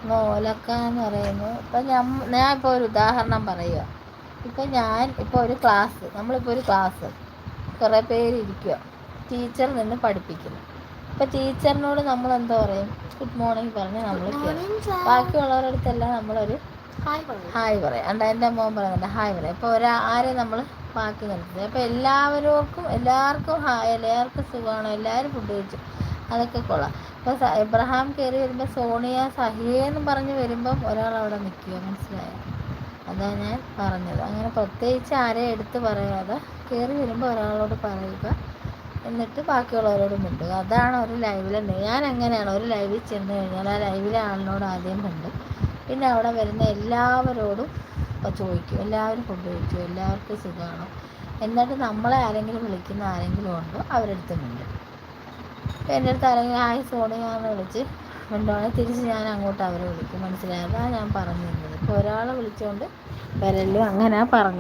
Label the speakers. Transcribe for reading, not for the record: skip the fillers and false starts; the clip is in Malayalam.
Speaker 1: നോലക്ക എന്ന് പറയുന്നത് ഇപ്പം ഞാൻ ഇപ്പോൾ ഒരു ഉദാഹരണം പറയുക. ഇപ്പം ഒരു ക്ലാസ്, നമ്മളിപ്പോൾ ഒരു ക്ലാസ് കുറേ പേര് ഇരിക്കുക, ടീച്ചർ നിന്ന് പഠിപ്പിക്കുന്നു. ഇപ്പം ടീച്ചറിനോട് നമ്മൾ എന്താ പറയും? ഗുഡ് മോർണിംഗ് പറഞ്ഞ് നമ്മൾ ബാക്കിയുള്ളവരുടെ അടുത്തെല്ലാം നമ്മളൊരു ഹായ് പറയാം. എൻ്റെ മോൻ പറയുന്നുണ്ട് ഹായ് പറയാം. ഇപ്പോൾ ആരെ നമ്മൾ ബാക്കി നിർത്തുന്നത്. അപ്പോൾ എല്ലാവർക്കും സുഖമാണോ, എല്ലാവരും ഫുഡ് കഴിച്ചു, അതൊക്കെ കൊള്ളാം. ഇപ്പോൾ എബ്രഹാം കയറി വരുമ്പോൾ സോണിയ സഹിയെന്ന് പറഞ്ഞ് വരുമ്പം ഒരാളവിടെ നിൽക്കുക, മനസ്സിലായോ? അതാണ് ഞാൻ പറഞ്ഞത്. അങ്ങനെ പ്രത്യേകിച്ച് ആരെയും എടുത്ത് പറയാതെ കയറി വരുമ്പോൾ ഒരാളോട് പറയുക, എന്നിട്ട് ബാക്കിയുള്ളവരോട് മിണ്ടുക. അതാണ് ഒരു ലൈവിൽ. ഞാൻ അങ്ങനെയാണ്. ഒരു ലൈവിൽ ചെന്ന് കഴിഞ്ഞാൽ ആ ലൈവിലെ ആളിനോട് ആദ്യം മിണ്ടും, പിന്നെ അവിടെ വരുന്ന എല്ലാവരോടും ചോദിക്കും, എല്ലാവരും ഫുഡ് കഴിച്ചു, എല്ലാവർക്കും സുഖമാണോ, എന്നിട്ട് നമ്മളെ ആരെങ്കിലും വിളിക്കുന്ന ആരെങ്കിലും ഉണ്ടോ അവരെടുത്ത് മിണ്ടും. അപ്പോൾ എൻ്റെ അടുത്ത് ആരെങ്കിലും ഹായ് സോണിയാന്ന് വിളിച്ച് മിണ്ടുവാണെങ്കിൽ തിരിച്ച് ഞാൻ അങ്ങോട്ട് അവരെ വിളിക്കും, മനസ്സിലായതാണ് ഞാൻ പറഞ്ഞു തരുന്നത്. ഇപ്പോൾ ഒരാളെ വിളിച്ചുകൊണ്ട് വരല്ലോ, അങ്ങനെയാണ് പറഞ്ഞത്.